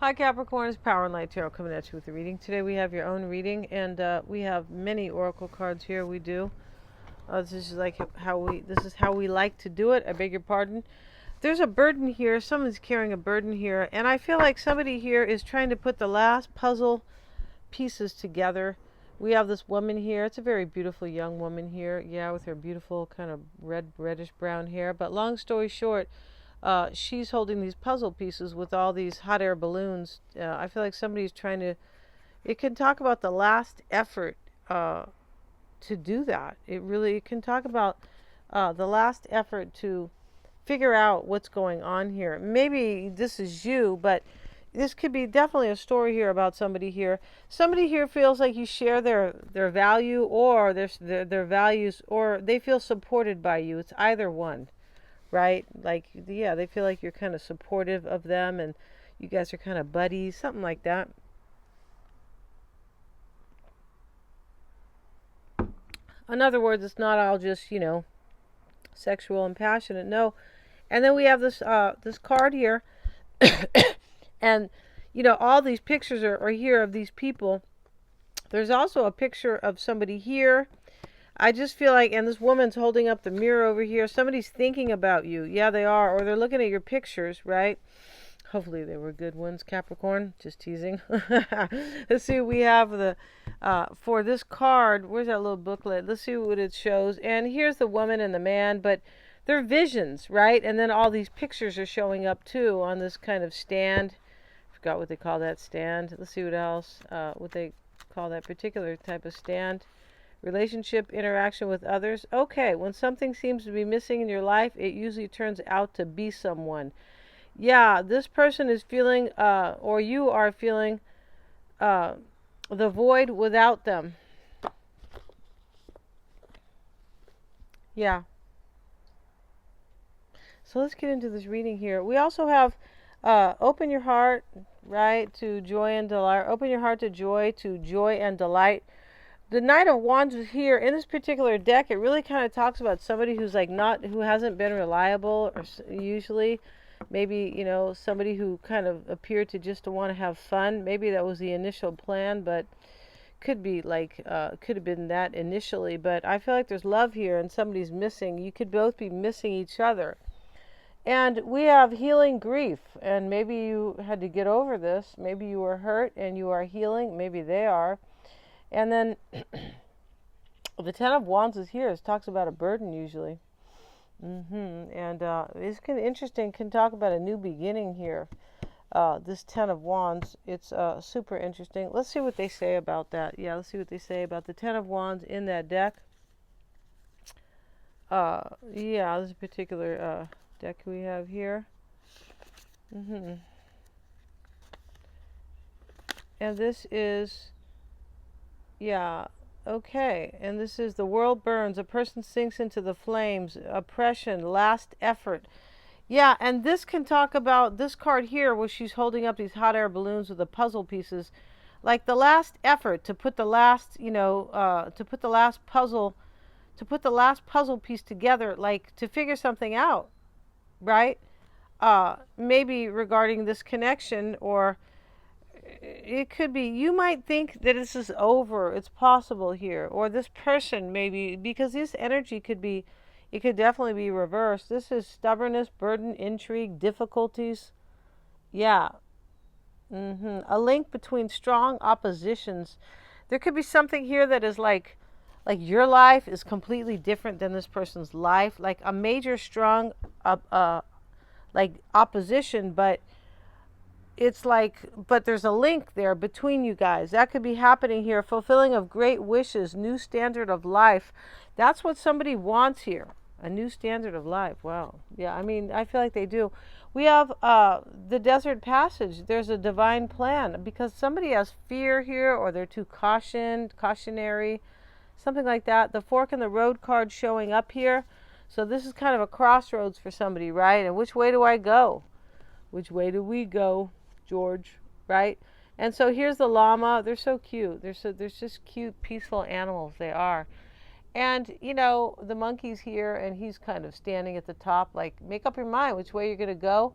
Hi Capricorn, it's Power and Light Tarot coming at you with a reading. Today we have your own reading, and we have many oracle cards here. We do. This is like this is how we like to do it. I beg your pardon. There's a burden here. Someone's carrying a burden here, and I feel like somebody here is trying to put the last puzzle pieces together. We have this woman here. It's a very beautiful young woman here. Yeah, with her beautiful kind of reddish brown hair. But long story short, she's holding these puzzle pieces with all these hot air balloons. I feel like somebody's trying to. It can talk about the last effort to do that. It can talk about the last effort to figure out what's going on here. Maybe this is you, but this could be definitely a story here about somebody here. Somebody here feels like you share their value or their values, or they feel supported by you. It's either one, right? Like, yeah, they feel like you're kind of supportive of them and you guys are kind of buddies, something like that. In other words, it's not all just, sexual and passionate. No. And then we have this card here, and all these pictures are here of these people. There's also a picture of somebody here. I just feel like, and this woman's holding up the mirror over here. Somebody's thinking about you. Yeah, they are. Or they're looking at your pictures, right? Hopefully they were good ones, Capricorn. Just teasing. Let's see what we have for this card. Where's that little booklet? Let's see what it shows. And here's the woman and the man, but they're visions, right? And then all these pictures are showing up too on this kind of stand. Forgot what they call that stand. Let's see what else. What they call that particular type of stand. Relationship, interaction with others. Okay, when something seems to be missing in your life, it usually turns out to be someone. Yeah, this person is feeling, or you are feeling, the void without them. Yeah. So let's get into this reading here. We also have open your heart, right, to joy and delight. Open your heart to joy and delight. The Knight of Wands is here in this particular deck. It really kind of talks about somebody who's like who hasn't been reliable, or usually, maybe somebody who kind of appeared to just want to have fun. Maybe that was the initial plan, but could be like could have been that initially. But I feel like there's love here, and somebody's missing. You could both be missing each other. And we have healing grief, and maybe you had to get over this. Maybe you were hurt and you are healing. Maybe they are. And then the Ten of Wands is here. It talks about a burden usually. And it's kind of interesting. Can talk about a new beginning here. This Ten of Wands. It's super interesting. Let's see what they say about that. Yeah, let's see what they say about the Ten of Wands in that deck. Yeah, this particular deck we have here. And this is, yeah, okay. And this is the world burns. A person sinks into the flames. Oppression, last effort. Yeah, and this can talk about this card here where she's holding up these hot air balloons with the puzzle pieces. Like the last effort to put the last, to put the last puzzle piece together, like to figure something out, right? Maybe regarding this connection, or it could be you might think that this is over. It's possible here, or this person maybe, because this energy could be, it could definitely be reversed. This is stubbornness, burden, intrigue, difficulties. Yeah. A link between strong oppositions. There could be something here that is like your life is completely different than this person's life, like a major strong like opposition, but it's like, but there's a link there between you guys. That could be happening here. Fulfilling of great wishes, new standard of life. That's what somebody wants here. A new standard of life. Wow. Yeah, I mean, I feel like they do. We have the desert passage. There's a divine plan, because somebody has fear here, or they're too cautionary, something like that. The fork in the road card showing up here. So this is kind of a crossroads for somebody, right? And which way do I go? Which way do we go, George? Right? And so here's the llama. They're so cute. They're just cute, peaceful animals. They are. And, the monkey's here, and he's kind of standing at the top, like, make up your mind which way you're going to go.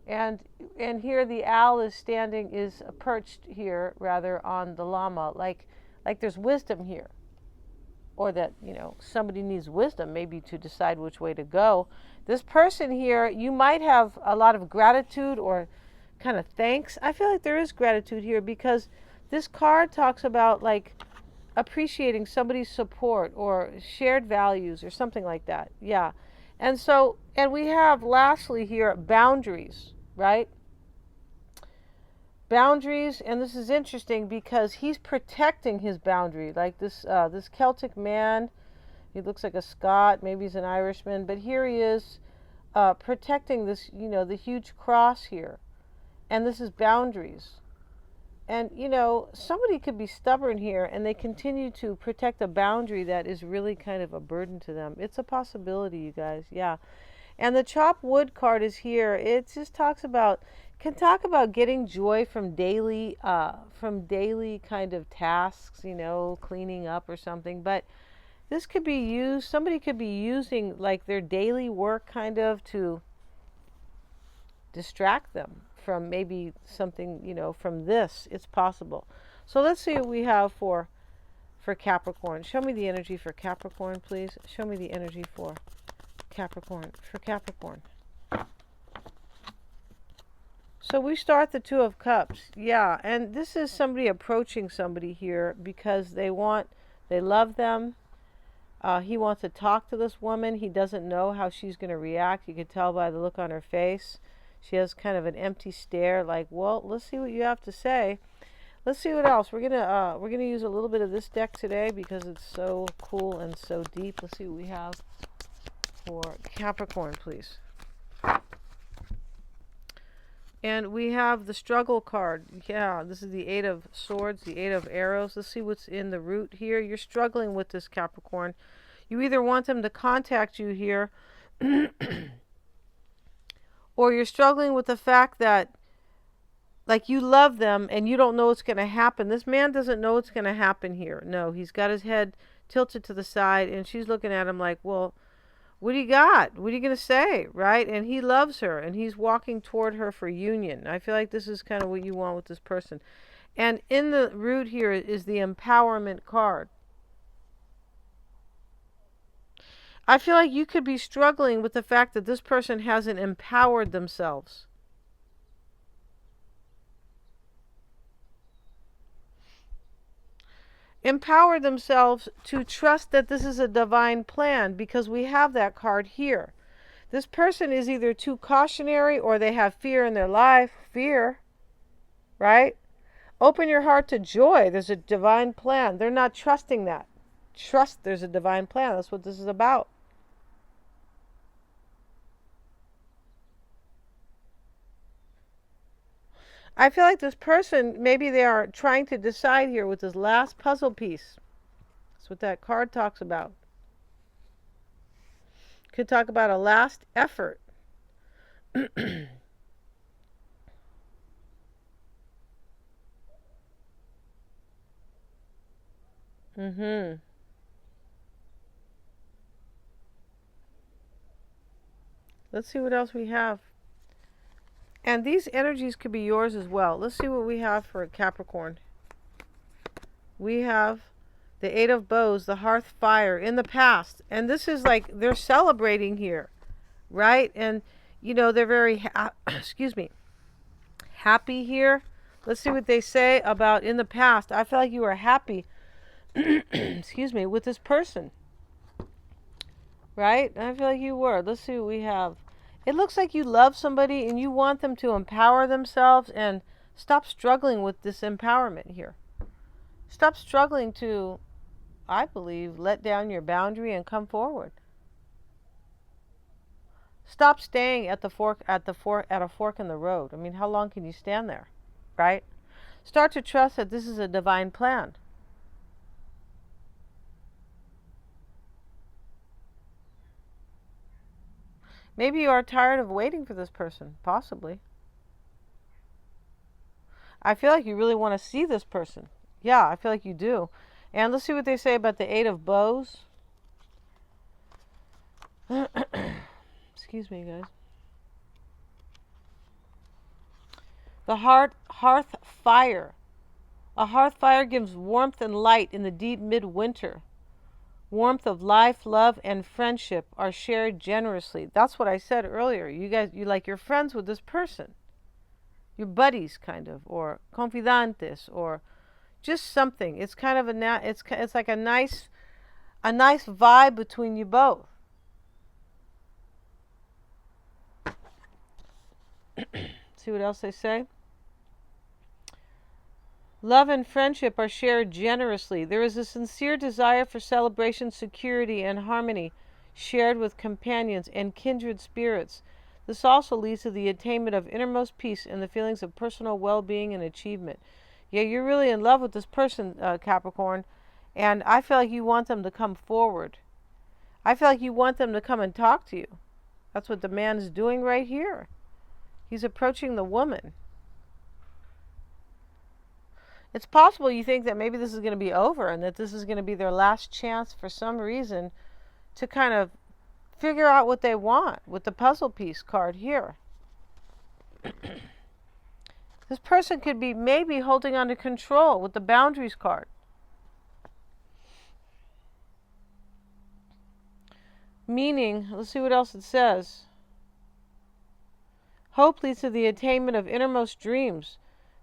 And and here the owl is standing, is perched here rather on the llama, like there's wisdom here, or that, you know, somebody needs wisdom maybe to decide which way to go. This person here, you might have a lot of gratitude or kind of thanks. I feel like there is gratitude here because this card talks about like appreciating somebody's support or shared values or something like that. Yeah. And so, and we have lastly here boundaries, right? Boundaries, and this is interesting because he's protecting his boundary. Like this Celtic man, he looks like a Scot, maybe he's an Irishman, but here he is protecting this, you know, the huge cross here. And this is boundaries. And, you know, somebody could be stubborn here and they continue to protect a boundary that is really kind of a burden to them. It's a possibility, you guys. Yeah. And the chop wood card is here. It just talks about, can talk about getting joy from daily kind of tasks, you know, cleaning up or something. But this could be used, somebody could be using like their daily work kind of to distract them from maybe something, you know, from this. It's possible. So let's see what we have for Capricorn. Show me the energy for Capricorn, please. Show me the energy for Capricorn. So we start the Two of Cups. Yeah, and this is somebody approaching somebody here because they love them. He wants to talk to this woman. He doesn't know how she's going to react. You can tell by the look on her face. She has kind of an empty stare, like, well, let's see what you have to say. Let's see what else. We're gonna use a little bit of this deck today because it's so cool and so deep. Let's see what we have for Capricorn, please. And we have the struggle card. Yeah, this is the Eight of Swords, the Eight of Arrows. Let's see what's in the root here. You're struggling with this, Capricorn. You either want them to contact you here or you're struggling with the fact that like you love them and you don't know what's going to happen. This man doesn't know what's going to happen here. No, he's got his head tilted to the side and she's looking at him like, well, what do you got? What are you going to say? Right? And he loves her and he's walking toward her for union. I feel like this is kind of what you want with this person. And in the root here is the empowerment card. I feel like you could be struggling with the fact that this person hasn't empowered themselves. Empower themselves to trust that this is a divine plan because we have that card here. This person is either too cautionary or they have fear in their life. Fear, right? Open your heart to joy. There's a divine plan. They're not trusting that. Trust there's a divine plan. That's what this is about. I feel like this person, maybe they are trying to decide here with this last puzzle piece. That's what that card talks about. Could talk about a last effort. Mm-hmm. Let's see what else we have. And these energies could be yours as well. Let's see what we have for Capricorn. We have the Eight of Bows, the hearth fire in the past. And this is like they're celebrating here, right? And, you know, they're very, excuse me, happy here. Let's see what they say about in the past. I feel like you were happy, excuse me, with this person, right? I feel like you were. Let's see what we have. It looks like you love somebody and you want them to empower themselves and stop struggling with this empowerment here. Stop struggling to, I believe, let down your boundary and come forward. Stop staying at a fork in the road. I mean, how long can you stand there, right? Start to trust that this is a divine plan. Maybe you are tired of waiting for this person, possibly. I feel like you really want to see this person. Yeah, I feel like you do. And let's see what they say about the Eight of Bows. Excuse me, guys. The hearth fire. A hearth fire gives warmth and light in the deep midwinter. Warmth of life, love, and friendship are shared generously. That's what I said earlier. You guys, you're friends with this person. Your buddies, kind of, or confidantes, or just something. It's kind of it's like a nice vibe between you both. See what else they say? Love and friendship are shared generously. There is a sincere desire for celebration, security, and harmony shared with companions and kindred spirits. This also leads to the attainment of innermost peace and the feelings of personal well-being and achievement. Yeah, you're really in love with this person, Capricorn, and I feel like you want them to come forward. I feel like you want them to come and talk to you. That's what the man is doing right here. He's approaching the woman. It's possible you think that maybe this is going to be over and that this is going to be their last chance for some reason to kind of figure out what they want with the puzzle piece card here. This person could be maybe holding on to control with the boundaries card. Meaning, let's see what else it says. Hope leads to the attainment of innermost dreams,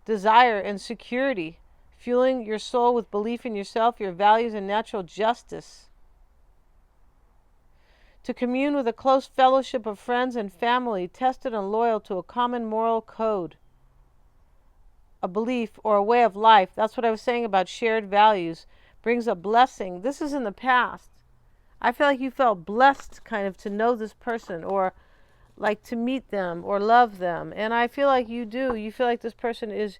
desire, and security, fueling your soul with belief in yourself, your values, and natural justice. To commune with a close fellowship of friends and family, tested and loyal to a common moral code, a belief or a way of life. That's what I was saying about shared values. Brings a blessing. This is in the past. I feel like you felt blessed kind of to know this person, or like to meet them or love them. And I feel like you do. You feel like this person is,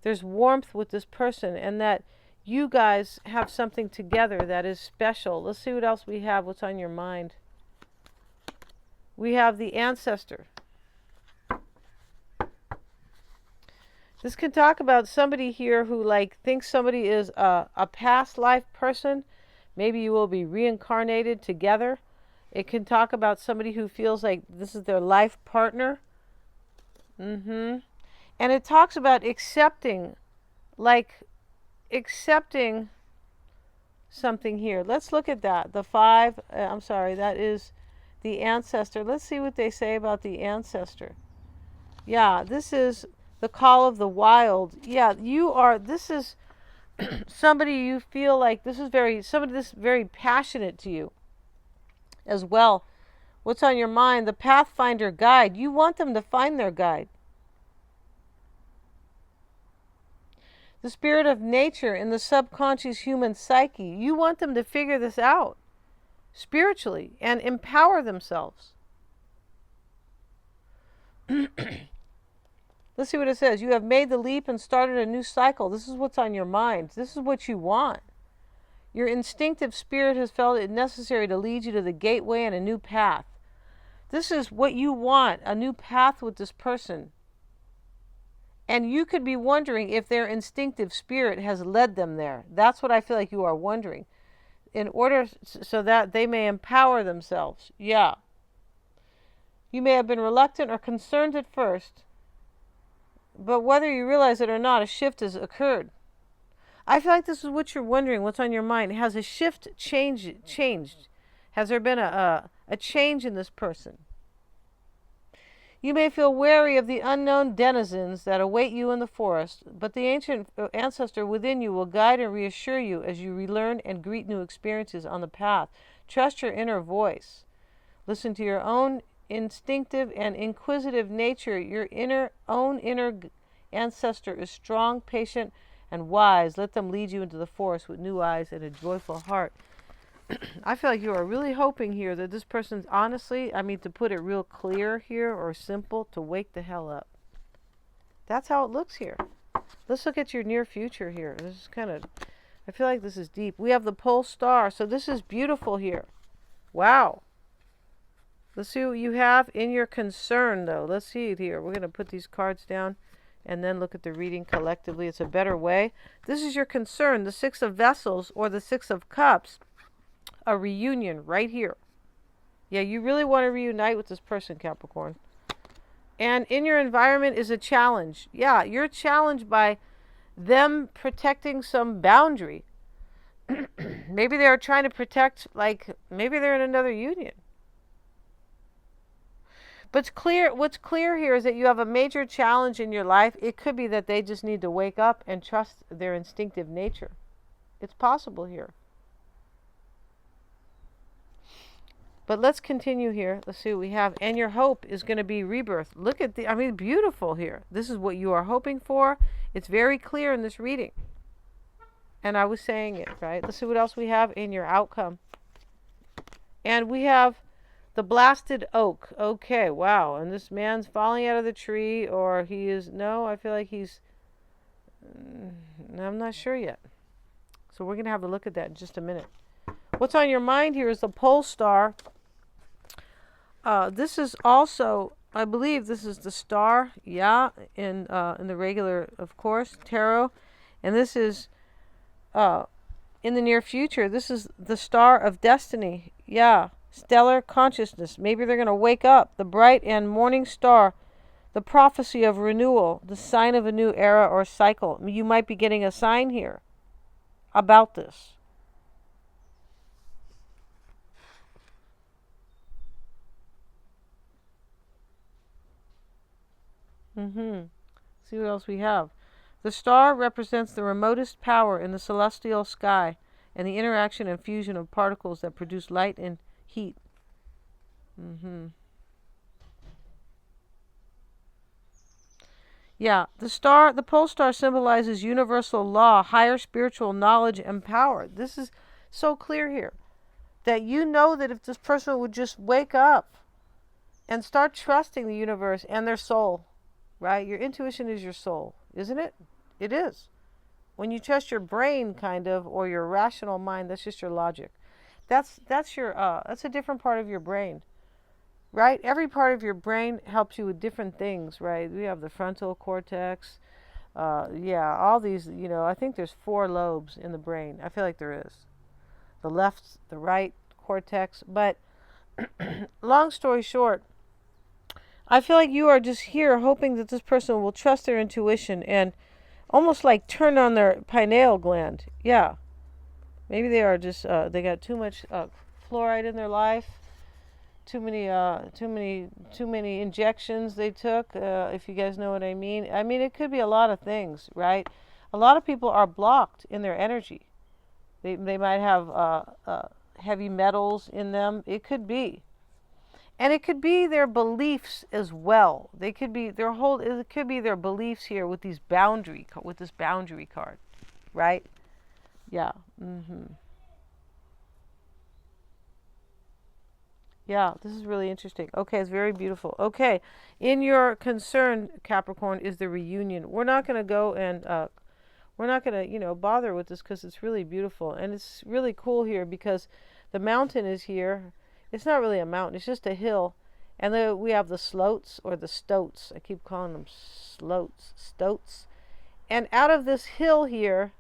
there's warmth with this person, and that you guys have something together that is special. Let's see what else we have. What's on your mind? We have the ancestor. This can talk about somebody here who like thinks somebody is a past life person. Maybe you will be reincarnated together. It can talk about somebody who feels like this is their life partner. And it talks about accepting something here. Let's look at that. The 5, I'm sorry, that is the ancestor. Let's see what they say about the ancestor. Yeah, this is the call of the wild. Yeah, this is somebody you feel like somebody this is very passionate to you as well. What's on your mind? The Pathfinder guide. You want them to find their guide. The spirit of nature in the subconscious human psyche. You want them to figure this out spiritually and empower themselves. Let's see what it says. You have made the leap and started a new cycle. This is what's on your mind. This is what you want. Your instinctive spirit has felt it necessary to lead you to the gateway and a new path. This is what you want, a new path with this person. And you could be wondering if their instinctive spirit has led them there. That's what I feel like you are wondering. In order so that they may empower themselves. Yeah. You may have been reluctant or concerned at first, but whether you realize it or not, a shift has occurred. I feel like this is what you're wondering, what's on your mind. Has a shift changed? Has there been a change in this person? You may feel wary of the unknown denizens that await you in the forest, but the ancient ancestor within you will guide and reassure you as you relearn and greet new experiences on the path. Trust your inner voice. Listen to your own instinctive and inquisitive nature. Your own inner ancestor is strong, patient, and wise. Let them lead you into the forest with new eyes and a joyful heart. I feel like you are really hoping here that this person's honestly, to put it real clear here or simple, to wake the hell up. That's how it looks here. Let's look at your near future here. This is I feel like this is deep. We have the pole star, so this is beautiful here. Wow. Let's see what you have in your concern, though. Let's see it here. We're going to put these cards down and then look at the reading collectively. It's a better way. This is your concern, the 6 of Vessels or the 6 of Cups. A reunion right here. Yeah, you really want to reunite with this person, Capricorn. And in your environment is a challenge. Yeah, you're challenged by them protecting some boundary. Maybe they're trying to protect, like, maybe they're in another union. But what's clear here is that you have a major challenge in your life. It could be that they just need to wake up and trust their instinctive nature. It's possible here. But let's continue here. Let's see what we have. And your hope is going to be rebirth. Look at I mean, beautiful here. This is what you are hoping for. It's very clear in this reading. And I was saying it, right? Let's see what else we have in your outcome. And we have the blasted oak. Okay, wow. And this man's falling out of the tree, or he is, no, I feel like he's, I'm not sure yet. So we're going to have a look at that in just a minute. What's on your mind here is the pole star. This is also, I believe this is the star, yeah, in the regular, of course, tarot. And this is in the near future. This is the star of destiny, yeah, stellar consciousness. Maybe they're going to wake up, the bright and morning star, the prophecy of renewal, the sign of a new era or cycle. You might be getting a sign here about this. See what else we have. The star represents the remotest power in the celestial sky and the interaction and fusion of particles that produce light and heat. Yeah, the pole star symbolizes universal law, higher spiritual knowledge and power. This is so clear here. That you know that if this person would just wake up and start trusting the universe and their soul, right? Your intuition is your soul, isn't it? It is. When you trust your brain, kind of, or your rational mind, that's just your logic. That's a different part of your brain, right? Every part of your brain helps you with different things, right? We have the frontal cortex, yeah, all these. I think there's 4 lobes in the brain. I feel like there is. The left, the right cortex, but long story short, I feel like you are just here hoping that this person will trust their intuition and almost like turn on their pineal gland. Yeah. Maybe they are just, they got too much fluoride in their life, too many injections they took, if you guys know what I mean. I mean, it could be a lot of things, right? A lot of people are blocked in their energy. They might have heavy metals in them. It could be. And it could be their beliefs as well. It could be their beliefs here with this boundary card, right? Yeah. Yeah, this is really interesting. Okay, it's very beautiful. Okay, in your concern, Capricorn, is the reunion. We're not going to go and we're not going to, bother with this because it's really beautiful. And it's really cool here because the mountain is here. It's not really a mountain. It's just a hill. And then we have the slotes or the stoats. I keep calling them stoats. And out of this hill here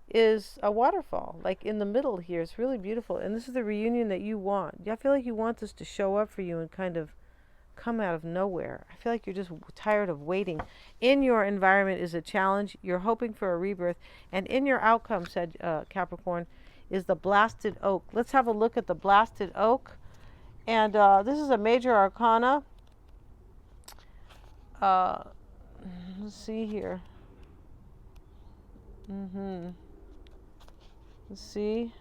is a waterfall, like in the middle here. It's really beautiful. And this is the reunion that you want. I feel like you want this to show up for you and kind of come out of nowhere. I feel like you're just tired of waiting. In your environment is a challenge. You're hoping for a rebirth. And in your outcome, said Capricorn, is the blasted oak. Let's have a look at the blasted oak. And this is a major arcana. Let's see here. Let's see.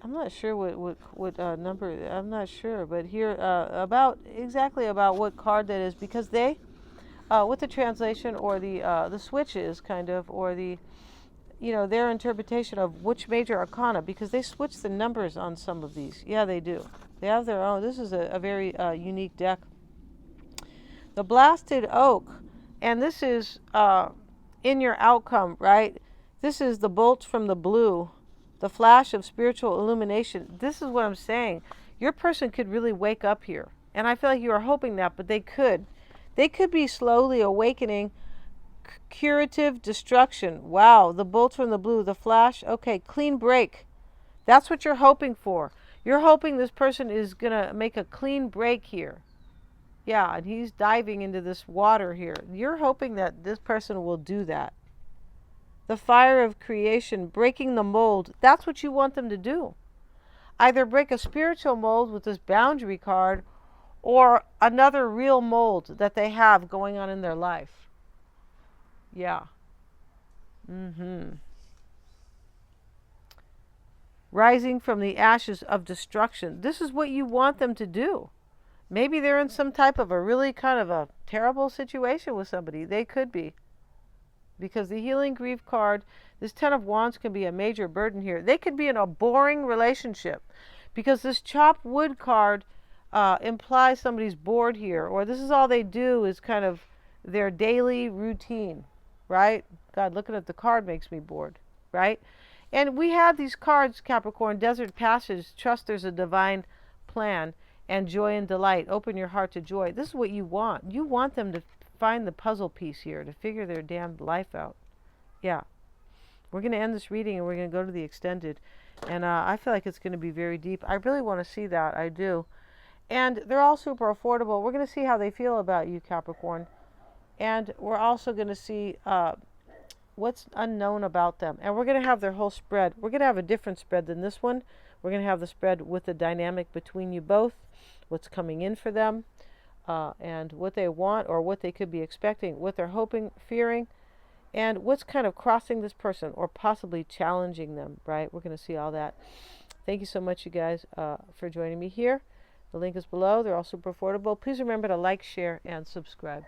I'm not sure what number. I'm not sure, but here about what card that is, because they with the translation or the switches kind of, or the their interpretation of which major arcana, because they switch the numbers on some of these. Yeah, they do. They have their own. This is a very unique deck. The blasted oak, and this is in your outcome, right? This is the bolt from the blue, the flash of spiritual illumination. This is what I'm saying. Your person could really wake up here, and I feel like you are hoping that, but they could be slowly awakening. Curative destruction. Wow, the bolt from the blue, the flash. Okay, clean break. That's what you're hoping for. You're hoping this person is going to make a clean break here. Yeah, and he's diving into this water here. You're hoping that this person will do that. The fire of creation, breaking the mold, that's what you want them to do. Either break a spiritual mold with this boundary card or another real mold that they have going on in their life. Yeah. Rising from the ashes of destruction. This is what you want them to do. Maybe they're in some type of a really kind of a terrible situation with somebody. They could be. Because the healing grief card, this 10 of Wands can be a major burden here. They could be in a boring relationship. Because this chopped wood card implies somebody's bored here. Or this is all they do is kind of their daily routine. Right? God, looking at the card makes me bored. Right? And we have these cards, Capricorn, Desert Passage, trust there's a divine plan, and joy and delight. Open your heart to joy. This is what you want. You want them to find the puzzle piece here, to figure their damn life out. Yeah. We're going to end this reading and we're going to go to the extended. And I feel like it's going to be very deep. I really want to see that. I do. And they're all super affordable. We're going to see how they feel about you, Capricorn. And we're also going to see what's unknown about them. And we're going to have their whole spread. We're going to have a different spread than this one. We're going to have the spread with the dynamic between you both, what's coming in for them, and what they want or what they could be expecting, what they're hoping, fearing, and what's kind of crossing this person or possibly challenging them, right? We're going to see all that. Thank you so much, you guys, for joining me here. The link is below. They're all super affordable. Please remember to like, share, and subscribe.